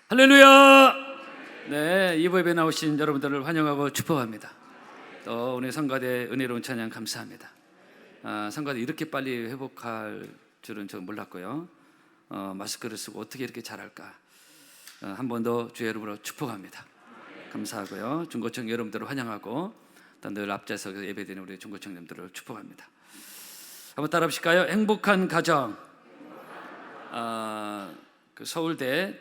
할렐루야! 네, 이부 예배 나오신 여러분들을 환영하고 축복합니다. 또 오늘 성가대 은혜로운 찬양 감사합니다. 성가대 이렇게 빨리 회복할 줄은 저 몰랐고요. 마스크를 쓰고 어떻게 이렇게 잘할까? 한 번 더 주의 이름으로 축복합니다. 감사하고요. 중고청 여러분들을 환영하고 또 늘 앞자서 예배드리는 우리 중고청님들을 축복합니다. 한번 따라 하실까요? 행복한 가정. 그 서울대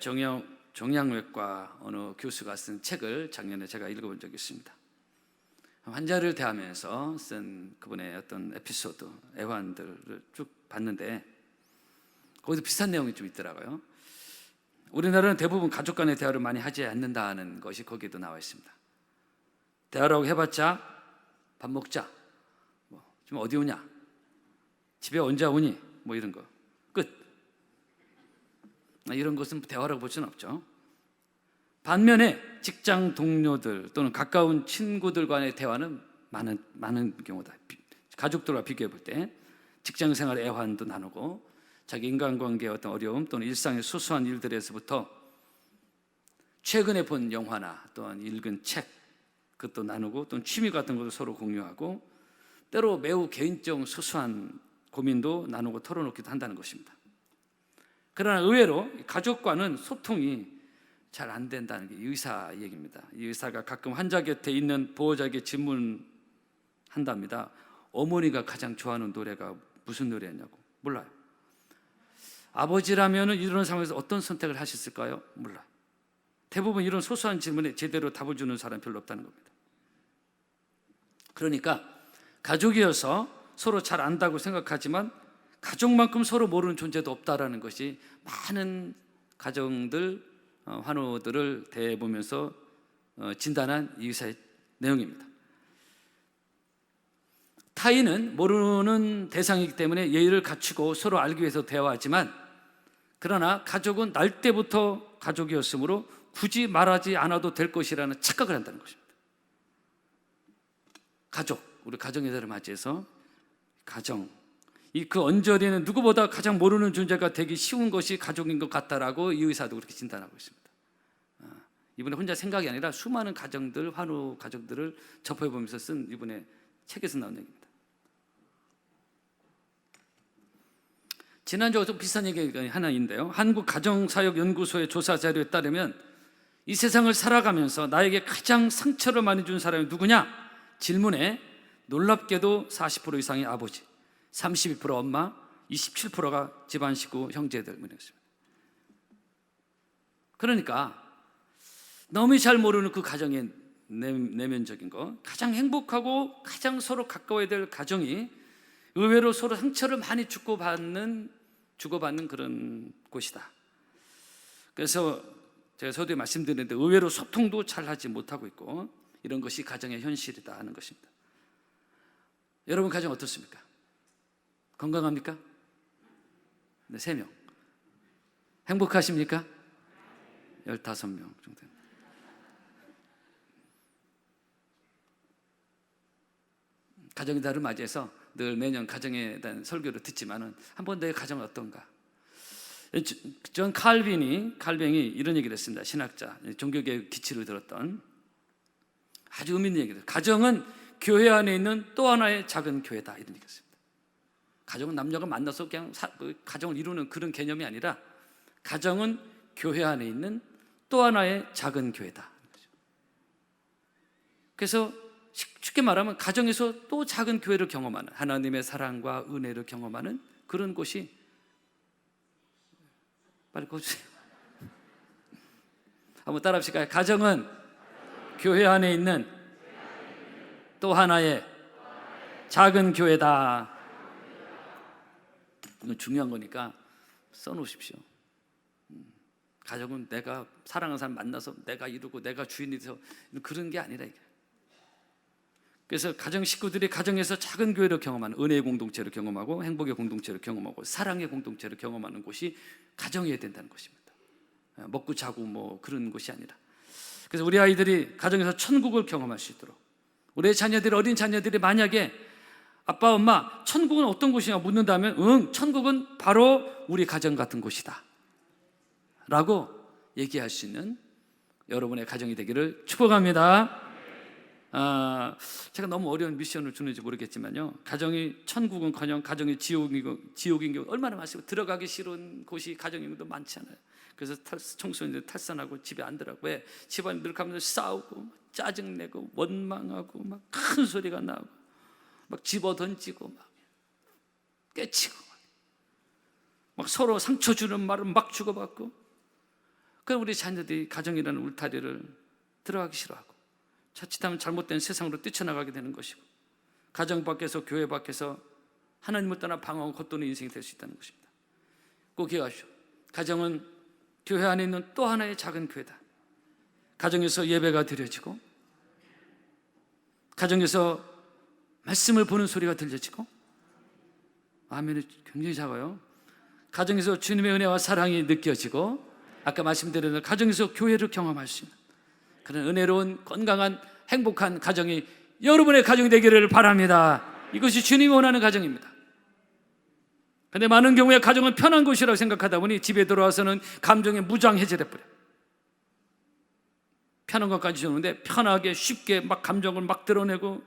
종양외과 어느 교수가 쓴 책을 작년에 제가 읽어본 적이 있습니다. 환자를 대하면서 쓴 그분의 어떤 에피소드, 애환들을 쭉 봤는데 거기서 비슷한 내용이 좀 있더라고요. 우리나라는 대부분 가족 간의 대화를 많이 하지 않는다는 것이 거기에도 나와 있습니다. 대화라고 해봤자 밥 먹자, 지금 어디 오냐, 집에 언제 오니, 이런 거 끝. 이런 것은 대화라고 볼 수는 없죠. 반면에 직장 동료들 또는 가까운 친구들 간의 대화는 많은 경우다. 가족들과 비교해 볼 때 직장 생활 애환도 나누고 자기 인간관계의 어떤 어려움 또는 일상의 소소한 일들에서부터 최근에 본 영화나 또는 읽은 책 그것도 나누고 또는 취미 같은 것도 서로 공유하고 때로 매우 개인적 소소한 고민도 나누고 털어놓기도 한다는 것입니다. 그러나 의외로 가족과는 소통이 잘 안 된다는 게 의사 얘기입니다. 이 의사가 가끔 환자 곁에 있는 보호자에게 질문한답니다. 어머니가 가장 좋아하는 노래가 무슨 노래였냐고. 몰라요. 아버지라면 이런 상황에서 어떤 선택을 하셨을까요? 몰라요. 대부분 이런 소소한 질문에 제대로 답을 주는 사람이 별로 없다는 겁니다. 그러니까 가족이어서 서로 잘 안다고 생각하지만 가족만큼 서로 모르는 존재도 없다라는 것이 많은 가정들, 환우들을 대보면서 진단한 이 의사의 내용입니다. 타인은 모르는 대상이기 때문에 예의를 갖추고 서로 알기 위해서 대화하지만 그러나 가족은 날 때부터 가족이었으므로 굳이 말하지 않아도 될 것이라는 착각을 한다는 것입니다. 우리 가정예배를 맞이해서 가정, 그 언저리에는 누구보다 가장 모르는 존재가 되기 쉬운 것이 가족인 것 같다라고 이 의사도 그렇게 진단하고 있습니다. 이분의 혼자 생각이 아니라 수많은 가정들, 환우 가정들을 접해보면서 쓴 이분의 책에서 나온 얘기입니다. 지난주와 좀 비슷한 얘기가 하나 있는데요. 한국가정사역연구소의 조사 자료에 따르면 이 세상을 살아가면서 나에게 가장 상처를 많이 준 사람이 누구냐? 질문에 놀랍게도 40% 이상이 아버지, 32% 엄마, 27%가 집안 식구, 형제들이었습니다. 그러니까 너무 잘 모르는 그 가정의 내면적인 것, 가장 행복하고 가장 서로 가까워야 될 가정이 의외로 서로 상처를 많이 주고받는 그런 곳이다. 그래서 제가 서두에 말씀드렸는데 의외로 소통도 잘 하지 못하고 있고 이런 것이 가정의 현실이다 하는 것입니다. 여러분 가정 어떻습니까? 건강합니까? 네, 3명. 행복하십니까? 15명 정도. 가정의 달을 맞이해서 늘 매년 가정에 대한 설교를 듣지만은 한 번 내 가정은 어떤가? 존 칼뱅이 이런 얘기를 했습니다. 신학자, 종교개혁 기치를 들었던 아주 의미 있는 얘기들. 가정은 교회 안에 있는 또 하나의 작은 교회다 이런 얘기였습니다. 가정은 남녀가 만나서 그냥 가정을 이루는 그런 개념이 아니라 가정은 교회 안에 있는 또 하나의 작은 교회다. 그래서 쉽게 말하면 가정에서 또 작은 교회를 경험하는 하나님의 사랑과 은혜를 경험하는 그런 곳이 빨리 꺼주세요. 한번 따라 합시다. 가정은 교회 안에 있는 또 하나의 작은 교회다. 이건 중요한 거니까 써놓으십시오. 가족은 내가 사랑하는 사람 만나서 내가 이루고 내가 주인이 돼서 그런 게 아니라 이게. 그래서 가정 식구들이 가정에서 작은 교회를 경험하는 은혜의 공동체를 경험하고 행복의 공동체를 경험하고 사랑의 공동체를 경험하는 곳이 가정이어야 된다는 것입니다. 먹고 자고 그런 곳이 아니라. 그래서 우리 아이들이 가정에서 천국을 경험할 수 있도록 우리의 자녀들이 어린 자녀들이 만약에 아빠 엄마 천국은 어떤 곳이냐 묻는다면 천국은 바로 우리 가정 같은 곳이다 라고 얘기할 수 있는 여러분의 가정이 되기를 축복합니다. 제가 너무 어려운 미션을 주는지 모르겠지만요, 가정이 천국은 커녕 가정이 지옥인 경우 얼마나 많습니까? 들어가기 싫은 곳이 가정인 것도 많잖아요. 그래서 청소년들 탈선하고 집에 안 들어가고, 왜? 집안에 늘 가면서 싸우고 짜증내고 원망하고 막 큰 소리가 나고 막 집어 던지고 막 깨치고 막 서로 상처 주는 말을 막 주고받고, 그럼 우리 자녀들이 가정이라는 울타리를 들어가기 싫어하고 자칫하면 잘못된 세상으로 뛰쳐나가게 되는 것이고, 가정 밖에서 교회 밖에서 하나님을 떠나 방황하고 겉도는 인생이 될 수 있다는 것입니다. 꼭 기억하십시오. 가정은 교회 안에 있는 또 하나의 작은 교회다. 가정에서 예배가 드려지고, 가정에서 말씀을 보는 소리가 들려지고, 아멘이 굉장히 작아요. 가정에서 주님의 은혜와 사랑이 느껴지고, 아까 말씀드린 대로 가정에서 교회를 경험할 수 있는 그런 은혜로운 건강한 행복한 가정이 여러분의 가정이 되기를 바랍니다. 이것이 주님이 원하는 가정입니다. 그런데 많은 경우에 가정은 편한 곳이라고 생각하다 보니 집에 들어와서는 감정이 무장해제돼 버려요. 편한 것까지 주는데 편하게 쉽게 막 감정을 막 드러내고,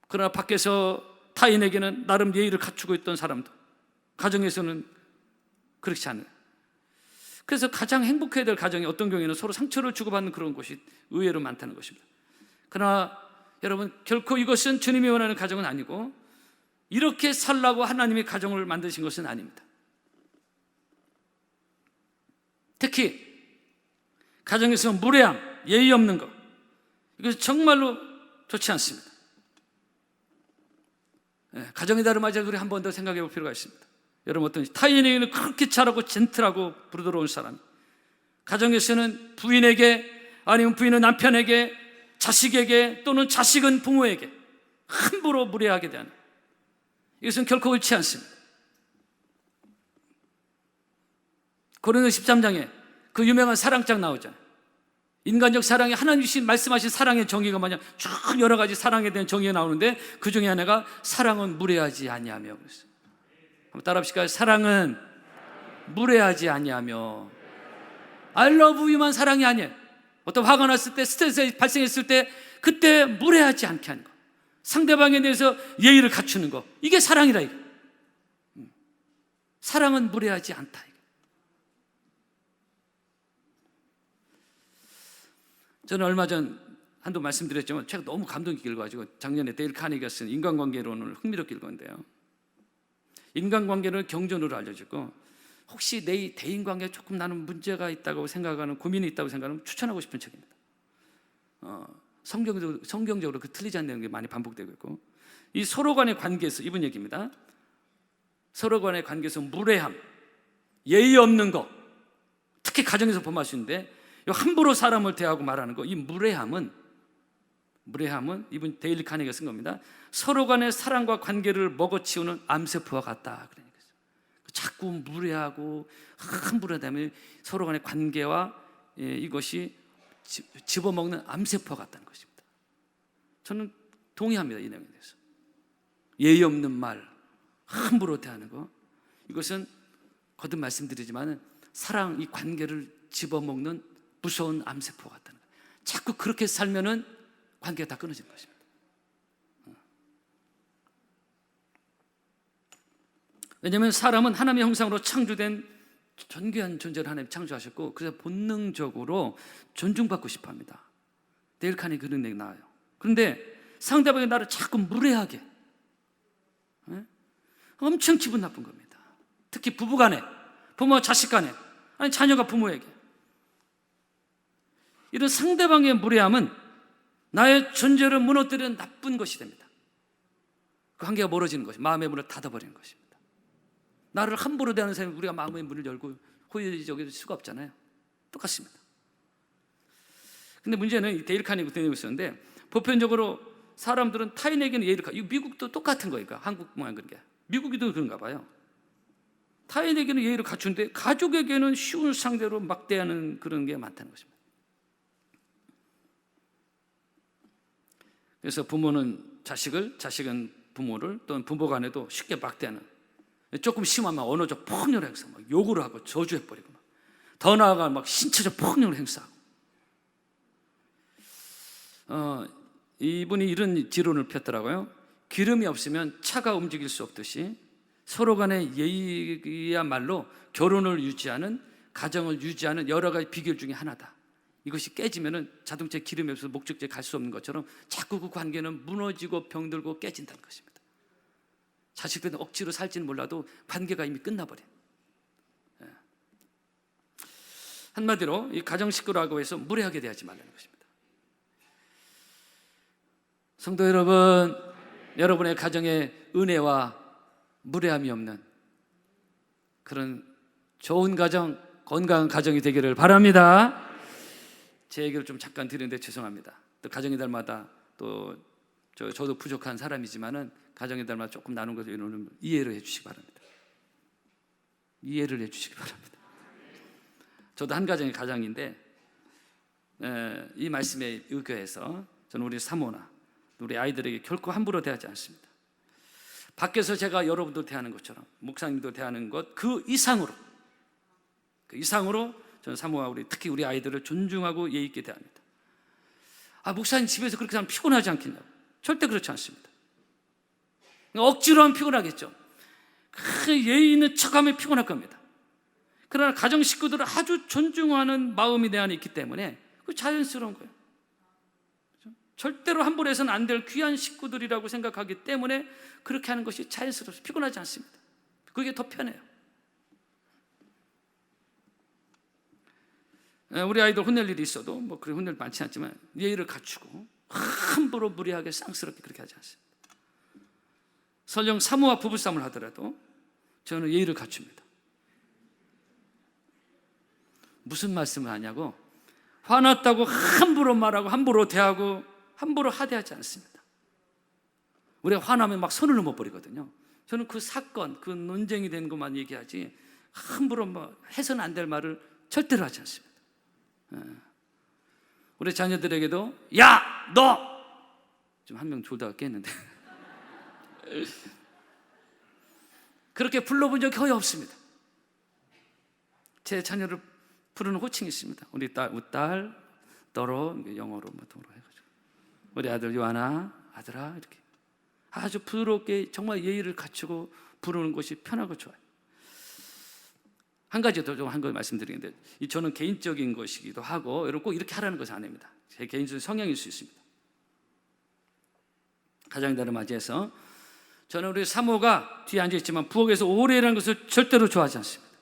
그러나 밖에서 타인에게는 나름 예의를 갖추고 있던 사람도 가정에서는 그렇지 않아요. 그래서 가장 행복해야 될 가정이 어떤 경우에는 서로 상처를 주고받는 그런 곳이 의외로 많다는 것입니다. 그러나 여러분, 결코 이것은 주님이 원하는 가정은 아니고, 이렇게 살라고 하나님이 가정을 만드신 것은 아닙니다. 특히 가정에서 무례함, 예의 없는 것, 이것은 정말로 좋지 않습니다. 가정의 달을 맞아 우리 한 번 더 생각해 볼 필요가 있습니다. 여러분, 어떤 타인에게는 그렇게 잘하고 젠틀하고 부드러운 사람, 가정에서는 부인에게, 아니면 부인은 남편에게, 자식에게, 또는 자식은 부모에게 함부로 무례하게 대하는, 이것은 결코 옳지 않습니다. 고린도서 13장에 그 유명한 사랑장 나오잖아요. 인간적 사랑이 하나님이 말씀하신 사랑의 정의가 마냥 쭉 여러 가지 사랑에 대한 정의가 나오는데, 그 중에 하나가 사랑은 무례하지 아니하며 그랬어요. 한번 따라 합시다. 사랑은 무례하지 아니하며. I love you만 사랑이 아니에요. 어떤 화가 났을 때, 스트레스 발생했을 때 그때 무례하지 않게 하는 거, 상대방에 대해서 예의를 갖추는 거, 이게 사랑이다. 이거. 사랑은 무례하지 않다. 이거. 저는 얼마 전 한도 말씀드렸지만 제가 너무 감동 깊게 읽어가지고 작년에 데일 카니기가 쓴 인간관계론을 흥미롭게 읽었는데요, 인간관계를 경전으로 알려주고, 혹시 내 대인관계에 조금 나는 문제가 있다고 생각하는, 고민이 있다고 생각하면 추천하고 싶은 책입니다. 성경적으로 그 틀리지 않는 게 많이 반복되고 있고, 이 서로 간의 관계에서, 이분 얘기입니다. 서로 간의 관계에서 무례함, 예의 없는 거, 특히 가정에서 범할 수 있는데, 함부로 사람을 대하고 말하는 거, 이 무례함은 이분 데일 카니기가 쓴 겁니다. 서로 간의 사랑과 관계를 먹어치우는 암세포와 같다. 그러니까 자꾸 무례하고 함부로 하다면 서로 간의 관계와 이것이 집어먹는 암세포와 같다는 것입니다. 저는 동의합니다. 이 내용에 대해서. 예의 없는 말, 함부로 대하는 거, 이것은 거듭 말씀드리지만 사랑, 이 관계를 집어먹는 무서운 암세포 같다는 거예요. 자꾸 그렇게 살면은 관계가 다 끊어지는 것입니다. 왜냐하면 사람은 하나님의 형상으로 창조된 존귀한 존재를 하나님 창조하셨고, 그래서 본능적으로 존중받고 싶어 합니다. 데일 카니기 그런 얘기 나와요. 그런데 상대방이 나를 자꾸 무례하게, 엄청 기분 나쁜 겁니다. 특히 부부간에, 부모와 자식 간에, 아니 자녀가 부모에게, 이런 상대방의 무례함은 나의 존재를 무너뜨리는 나쁜 것이 됩니다. 그 관계가 멀어지는 것이, 마음의 문을 닫아버리는 것입니다. 나를 함부로 대하는 사람이 우리가 마음의 문을 열고 호의적일 수가 없잖아요. 똑같습니다. 근데 문제는 이 데일 카니기 되고 있었는데, 보편적으로 사람들은 타인에게는 예의를 갖추고, 미국도 똑같은 거예요. 한국만 그런 게, 미국이도 그런가 봐요. 타인에게는 예의를 갖추는데 가족에게는 쉬운 상대로 막대하는 그런 게 많다는 것입니다. 그래서 부모는 자식을, 자식은 부모를, 또는 부모 간에도 쉽게 막대하는, 조금 심하면 언어적 폭력을 해서 막 욕을 하고 저주해버리고, 더 나아가 막 신체적 폭력을 행사하고. 이분이 이런 지론을 폈더라고요. 기름이 없으면 차가 움직일 수 없듯이 서로 간의 예의야말로 결혼을 유지하는, 가정을 유지하는 여러 가지 비결 중에 하나다. 이것이 깨지면 자동차에 기름이 없어서 목적지에 갈 수 없는 것처럼 자꾸 그 관계는 무너지고 병들고 깨진다는 것입니다. 자식들은 억지로 살지는 몰라도 관계가 이미 끝나버린. 한마디로 이 가정 식구라고 해서 무례하게 대하지 말라는 것입니다. 성도 여러분, 여러분의 가정에 은혜와 무례함이 없는 그런 좋은 가정, 건강한 가정이 되기를 바랍니다. 제 얘기를 좀 잠깐 드리는데 죄송합니다. 또 가정의 달마다 또 저도 부족한 사람이지만은 가정의 달마다 조금 나눈 것을 이해를 해주시기 바랍니다. 이해를 해주시기 바랍니다. 저도 한 가정의 가장인데 이 말씀에 의거해서 저는 우리 사모나 우리 아이들에게 결코 함부로 대하지 않습니다. 밖에서 제가 여러분도 대하는 것처럼 목사님도 대하는 것 그 이상으로 저는 사모와 특히 우리 아이들을 존중하고 예의 있게 대합니다. 목사님 집에서 그렇게 하면 피곤하지 않겠냐고. 절대 그렇지 않습니다. 억지로 하면 피곤하겠죠. 예의 있는 척하면 피곤할 겁니다. 그러나 가정 식구들을 아주 존중하는 마음이 내 안에 있기 때문에 그 자연스러운 거예요. 절대로 함부로 해서는 안 될 귀한 식구들이라고 생각하기 때문에 그렇게 하는 것이 자연스러워서 피곤하지 않습니다. 그게 더 편해요. 우리 아이들 혼낼 일이 있어도 그렇게 혼낼 많지 않지만 예의를 갖추고 함부로 무리하게 쌍스럽게 그렇게 하지 않습니다. 설령 사모와 부부싸움을 하더라도 저는 예의를 갖춥니다. 무슨 말씀을 하냐고, 화났다고 함부로 말하고 함부로 대하고 함부로 하대하지 않습니다. 우리가 화나면 막 손을 넘어버리거든요. 저는 그 사건, 그 논쟁이 된 것만 얘기하지 함부로 해서는 안 될 말을 절대로 하지 않습니다. 우리 자녀들에게도 야! 너! 좀 한 명 졸다가 깼는데 그렇게 불러본 적이 거의 없습니다. 제 자녀를 부르는 호칭이 있습니다. 우리 딸 너로, 영어로 도로 해가지고 우리 아들 요하나, 아들아, 이렇게 아주 부드럽게 정말 예의를 갖추고 부르는 것이 편하고 좋아요. 한 가지 더 좀 한 거 말씀드리는데, 저는 개인적인 것이기도 하고 여러분 꼭 이렇게 하라는 것은 아닙니다. 제 개인적인 성향일 수 있습니다. 가장들을 맞이해서 저는 우리 사모가 뒤에 앉아있지만 부엌에서 오래 일하는 것을 절대로 좋아하지 않습니다.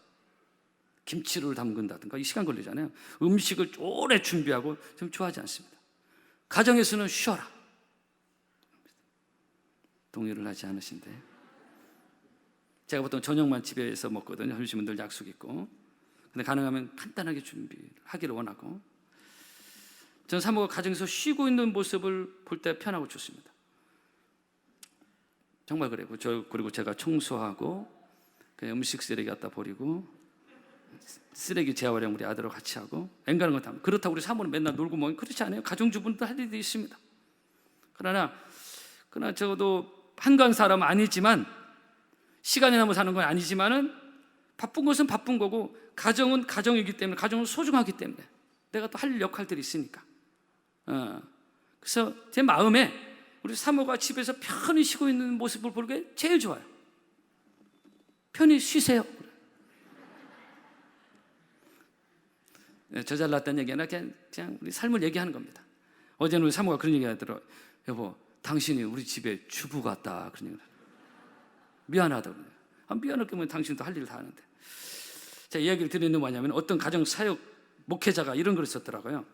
김치를 담근다든가 이 시간 걸리잖아요. 음식을 오래 준비하고 좀 좋아하지 않습니다. 가정에서는 쉬어라. 동의를 하지 않으신데, 제가 보통 저녁만 집에서 먹거든요. 점심분들 약속 있고. 근데 가능하면 간단하게 준비하기를 원하고, 저는 사모가 가정에서 쉬고 있는 모습을 볼 때 편하고 좋습니다. 정말 그래요. 그리고 제가 청소하고 그냥 음식 쓰레기 갖다 버리고 쓰레기 재활용 우리 아들하고 같이 하고 앵간한 것 하면, 그렇다고 우리 사모는 맨날 놀고 먹으면 그렇지 않아요. 가정주부도 할 일이 있습니다. 그러나 저도 한가한 사람은 아니지만, 시간이 남아 사는 건 아니지만은 바쁜 것은 바쁜 거고 가정은 가정이기 때문에, 가정은 소중하기 때문에 내가 또 할 역할들이 있으니까. 그래서 제 마음에 우리 사모가 집에서 편히 쉬고 있는 모습을 보는 게 제일 좋아요. 편히 쉬세요. 저 잘났다는 얘기 아니라 그냥 우리 삶을 얘기하는 겁니다. 어제는 우리 사모가 그런 얘기 하더라고요. 여보, 당신이 우리 집에 주부 같다. 그런 얘기를. 미안하다고. 미안할 거면 당신도 할 일을 다 하는데. 제가 이야기를 드리는 건 뭐냐면, 어떤 가정 사역 목회자가 이런 글을 썼더라고요.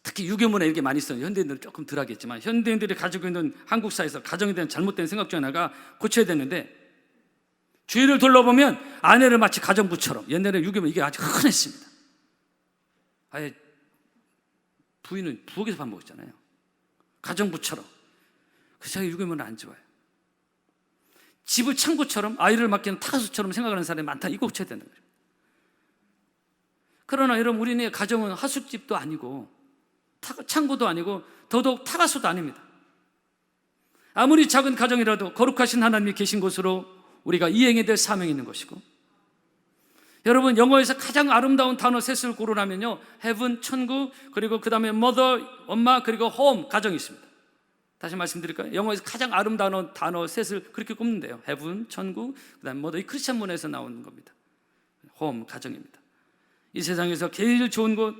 특히 유교문에 이렇게 많이 써요. 현대인들은 조금 덜 하겠지만, 현대인들이 가지고 있는 한국 사회에서 가정에 대한 잘못된 생각 중 하나가 고쳐야 되는데, 주위를 둘러보면 아내를 마치 가정부처럼, 옛날에 유교문 이게 아주 흔했습니다. 아예 부인은 부엌에서 밥 먹었잖아요. 가정부처럼. 그래서 유교문은 안 좋아요. 집을 창고처럼, 아이를 맡기는 타가수처럼 생각하는 사람이 많다. 이거 고쳐야 된다는 거예요. 그러나 여러분, 우리네 가정은 하숙집도 아니고 창고도 아니고 더더욱 타가수도 아닙니다. 아무리 작은 가정이라도 거룩하신 하나님이 계신 곳으로 우리가 이행해야 될 사명이 있는 것이고, 여러분, 영어에서 가장 아름다운 단어 셋을 고르라면요, heaven, 천국, 그리고 그 다음에 mother, 엄마, 그리고 home, 가정이 있습니다. 다시 말씀드릴까요? 영어에서 가장 아름다운 단어 셋을 그렇게 꼽는데요. heaven, 천국, 그 다음에 mother, 이 크리스천 문화에서 나오는 겁니다. home, 가정입니다. 이 세상에서 제일 좋은 곳,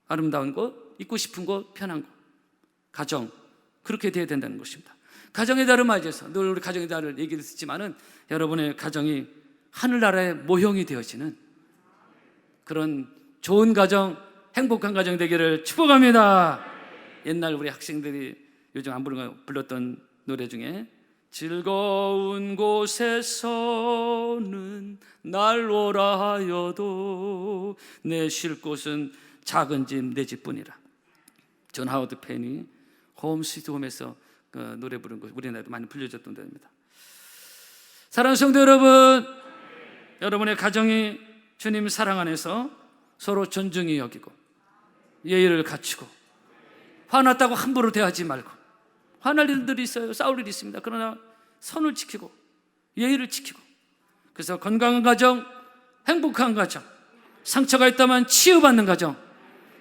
아름다운 곳, 있고 싶은 곳, 편한 곳, 가정, 그렇게 돼야 된다는 것입니다. 가정의 달을 맞이해서 늘 우리 가정의 달을 얘기를 듣지만은 여러분의 가정이 하늘나라의 모형이 되어지는 그런 좋은 가정, 행복한 가정 되기를 축복합니다. 옛날 우리 학생들이 요즘 안 불렀던 노래 중에 즐거운 곳에서는 날 오라 하여도 내 쉴 곳은 작은 집 내 집뿐이라. 존 하워드 펜이 홈 스위트 홈에서 그 노래 부른 거 우리나라에도 많이 불려졌던 데입니다. 사랑하는 성도 여러분, 여러분의 가정이 주님 사랑 안에서 서로 존중히 여기고 예의를 갖추고 화났다고 함부로 대하지 말고, 화날 일들이 있어요. 싸울 일이 있습니다. 그러나 선을 지키고 예의를 지키고, 그래서 건강한 가정, 행복한 가정, 상처가 있다면 치유받는 가정,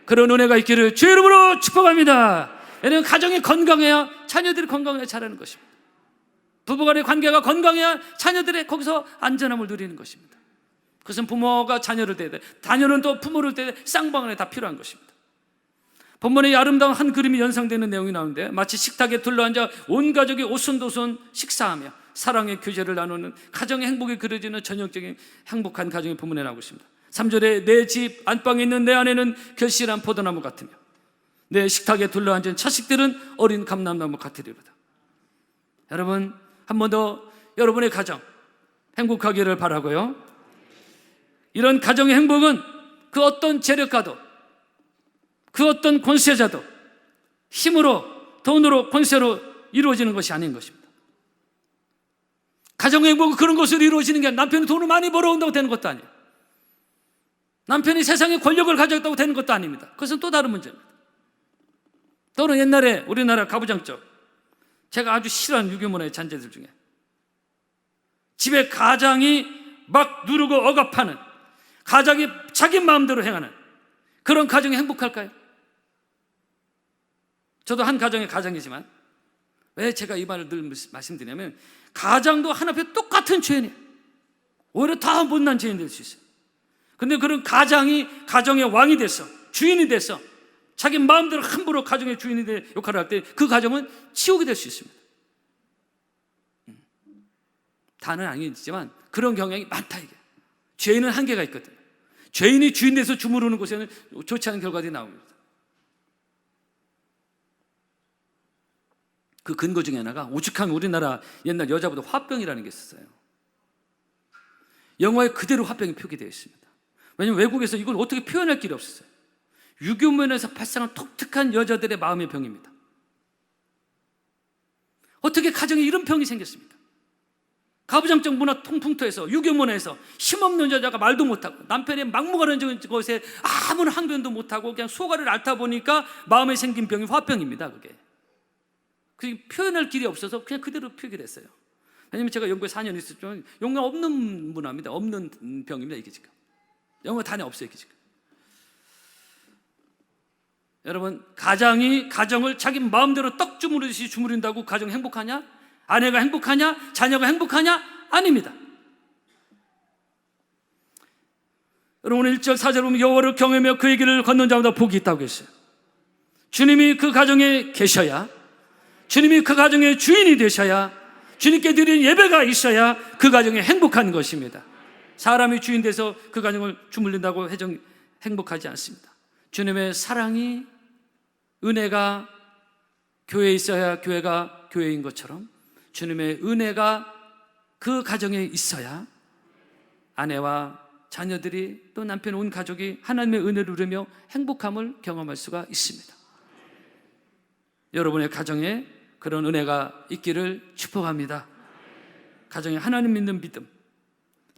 그런 은혜가 있기를 주의 이름으로 축복합니다. 왜냐하면 가정이 건강해야 자녀들이 건강해야 자라는 것입니다. 부부간의 관계가 건강해야 자녀들이 거기서 안전함을 누리는 것입니다. 그것은 부모가 자녀를 대야 돼, 자녀는 또 부모를 대야 돼, 쌍방울에 다 필요한 것입니다. 본문에 아름다운 한 그림이 연상되는 내용이 나오는데, 마치 식탁에 둘러앉아 온 가족이 오손도손 식사하며 사랑의 교제를 나누는 가정의 행복이 그려지는 전형적인 행복한 가정의 본문에 나오고 있습니다. 3절에 내 집 안방에 있는 내 안에는 결실한 포도나무 같으며 내 식탁에 둘러앉은 자식들은 어린 감람나무 같으리로다. 여러분, 한 번 더 여러분의 가정 행복하기를 바라고요. 이런 가정의 행복은 그 어떤 재력가도, 그 어떤 권세자도 힘으로, 돈으로, 권세로 이루어지는 것이 아닌 것입니다. 가정의 행복은 그런 것으로 이루어지는 게 아니라 남편이 돈을 많이 벌어온다고 되는 것도 아니에요. 남편이 세상에 권력을 가졌다고 되는 것도 아닙니다. 그것은 또 다른 문제입니다. 또는 옛날에 우리나라 가부장적, 제가 아주 싫어하는 유교문화의 잔재들 중에 집에 가장이 막 누르고 억압하는, 가장이 자기 마음대로 행하는 그런 가정이 행복할까요? 저도 한 가정의 가장이지만 왜 제가 이 말을 늘 말씀드리냐면, 가장도 하나님께 똑같은 죄인이에요. 오히려 더 못난 죄인 될 수 있어요. 근데 그런 가장이 가정의 왕이 돼서, 주인이 돼서 자기 마음대로 함부로 가정의 주인이 될 역할을 할 때 그 가정은 치욕이 될 수 있습니다. 다는 아니지만 그런 경향이 많다 이게. 죄인은 한계가 있거든요. 죄인이 주인 돼서 주무르는 곳에는 좋지 않은 결과들이 나옵니다. 그 근거 중에 하나가, 오죽하면 우리나라 옛날 여자보다 화병이라는 게 있었어요. 영화에 그대로 화병이 표기되어 있습니다. 왜냐하면 외국에서 이걸 어떻게 표현할 길이 없었어요. 유교면에서 발생한 독특한 여자들의 마음의 병입니다. 어떻게 가정에 이런 병이 생겼습니까? 가부장적 문화 통풍토에서, 유교문화에서 힘없는 여자가 말도 못하고 남편의 막무가내인 것에 아무런 항변도 못하고 그냥 소가를 앓다 보니까 마음에 생긴 병이 화병입니다. 그게 표현할 길이 없어서 그냥 그대로 표기됐어요. 왜냐하면 제가 영국에 4년 있었지만 영어 없는 문화입니다. 없는 병입니다. 이게 지금 영어 단에 없어요. 이게 지금. 여러분, 가장이 가정을 자기 마음대로 떡 주무르듯이 주무른다고 가정 행복하냐? 아내가 행복하냐? 자녀가 행복하냐? 아닙니다. 여러분, 1절 4절 보면 여호와를 경외하며 그의 길을 걷는 자마다 복이 있다고 했어요. 주님이 그 가정에 계셔야, 주님이 그 가정의 주인이 되셔야, 주님께 드리는 예배가 있어야 그 가정이 행복한 것입니다. 사람이 주인 돼서 그 가정을 주물린다고 행복하지 않습니다. 주님의 사랑이, 은혜가 교회에 있어야 교회가 교회인 것처럼 주님의 은혜가 그 가정에 있어야 아내와 자녀들이, 또 남편, 온 가족이 하나님의 은혜를 누리며 행복함을 경험할 수가 있습니다. 여러분의 가정에 그런 은혜가 있기를 축복합니다. 가정에 하나님 믿는 믿음,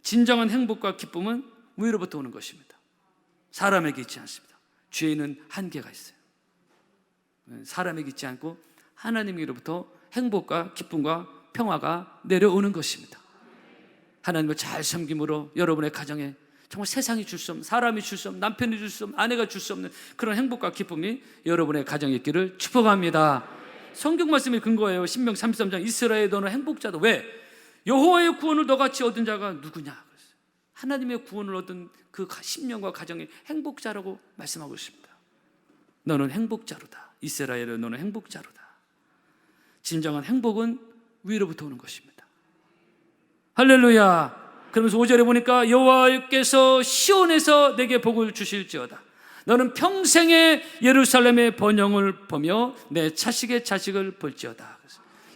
진정한 행복과 기쁨은 위로부터 오는 것입니다. 사람에게 있지 않습니다. 죄인은 한계가 있어요. 사람에게 있지 않고 하나님으로부터 행복과 기쁨과 평화가 내려오는 것입니다. 하나님을 잘 섬김으로 여러분의 가정에 정말 세상이 줄 수 없는, 사람이 줄 수 없는, 남편이 줄 수 없는, 아내가 줄 수 없는 그런 행복과 기쁨이 여러분의 가정에 있기를 축복합니다. 성경 말씀이 근거예요. 신명 33장 이스라엘 너는 행복자다. 왜? 여호와의 구원을 너같이 얻은 자가 누구냐? 하나님의 구원을 얻은 그 심령과 가정의 행복자라고 말씀하고 있습니다. 너는 행복자로다. 이스라엘은 너는 행복자로다. 진정한 행복은 위로부터 오는 것입니다. 할렐루야. 그러면서 5절에 보니까 여호와께서 시온에서 내게 복을 주실지어다. 너는 평생에 예루살렘의 번영을 보며 내 자식의 자식을 볼지어다.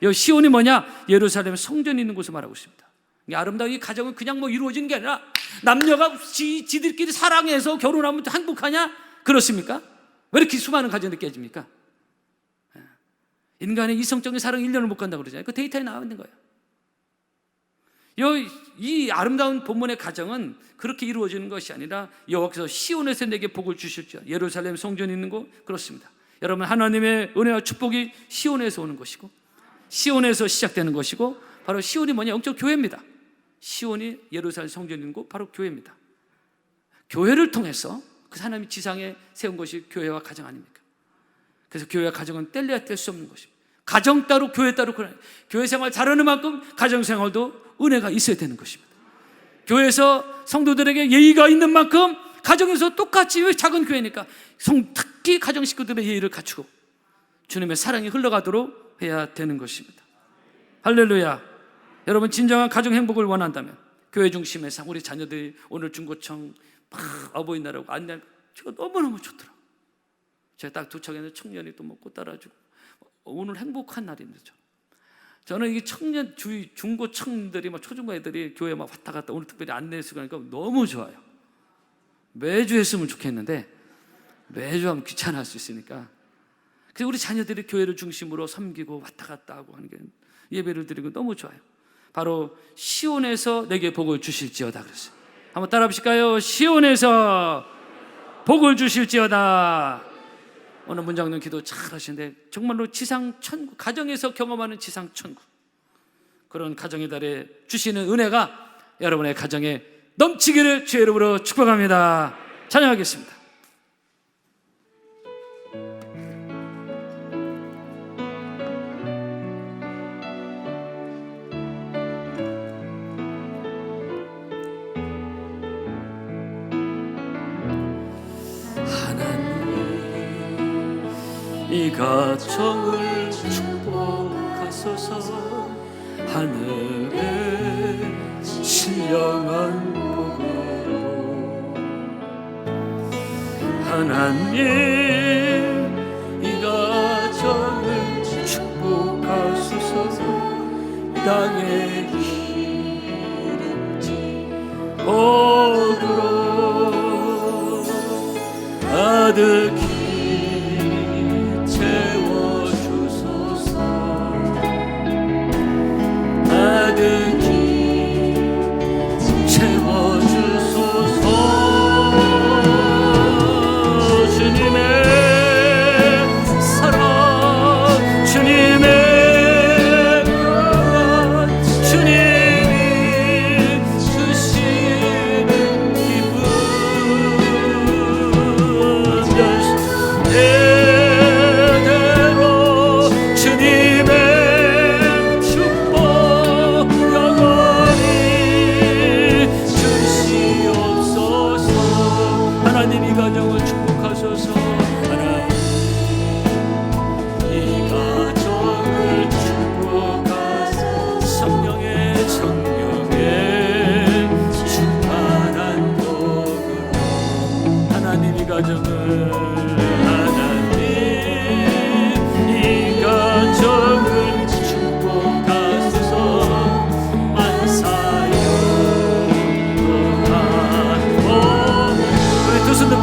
이 시온이 뭐냐? 예루살렘 성전이 있는 곳을 말하고 있습니다. 아름다운 이 가정은 그냥 뭐 이루어지는 게 아니라 남녀가 지들끼리 사랑해서 결혼하면 행복하냐? 그렇습니까? 왜 이렇게 수많은 가정이 깨집니까? 인간의 이성적인 사랑이 1년을 못 간다고 그러잖아요. 그 데이터에 나와 있는 거예요. 이 아름다운 본문의 가정은 그렇게 이루어지는 것이 아니라 여호와께서 시온에서 내게 복을 주실지어다. 예루살렘 성전이 있는 곳, 그렇습니다. 여러분, 하나님의 은혜와 축복이 시온에서 오는 것이고 시온에서 시작되는 것이고, 바로 시온이 뭐냐? 영적 교회입니다. 시온이 예루살렘 성전이 있는 곳, 바로 교회입니다. 교회를 통해서 그 하나님이 지상에 세운 것이 교회와 가정 아닙니까? 그래서 교회와 가정은 뗄래야 뗄 수 없는 것입니다. 가정 따로 교회 따로, 교회 생활 잘하는 만큼 가정 생활도 은혜가 있어야 되는 것입니다. 교회에서 성도들에게 예의가 있는 만큼 가정에서 똑같이, 왜 작은 교회니까 특히 가정 식구들의 예의를 갖추고 주님의 사랑이 흘러가도록 해야 되는 것입니다. 할렐루야. 여러분, 진정한 가정 행복을 원한다면 교회 중심에서 우리 자녀들이 오늘 중고청 막 어버이날하고 안내, 제가 너무너무 좋더라고요. 제가 딱 도착했는데 청년이 또 먹고 따라주고, 오늘 행복한 날입니다. 저는 이 청년 주위 중고청들이 막 초중고 애들이 교회 막 왔다 갔다 오늘 특별히 안내해서 그러니까 너무 좋아요. 매주 했으면 좋겠는데 매주 하면 귀찮아할 수 있으니까, 그래서 우리 자녀들이 교회를 중심으로 섬기고 왔다 갔다 하고 하는 게, 예배를 드리고 너무 좋아요. 바로 시온에서 내게 복을 주실지어다 그랬어요. 한번 따라 보실까요? 시온에서 복을 주실지어다. 오늘 문장님 기도 잘 하시는데 정말로 지상 천국, 가정에서 경험하는 지상 천국, 그런 가정의 달에 주시는 은혜가 여러분의 가정에 넘치기를 주의 이름으로 축복합니다. 찬양하겠습니다. 이 가정을 축복하소서. 하늘의 신령한 복으로 하나님, 이 가정을 축복하소서. 땅의 기름진 복으로 가득히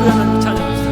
하나님 찬양합니다.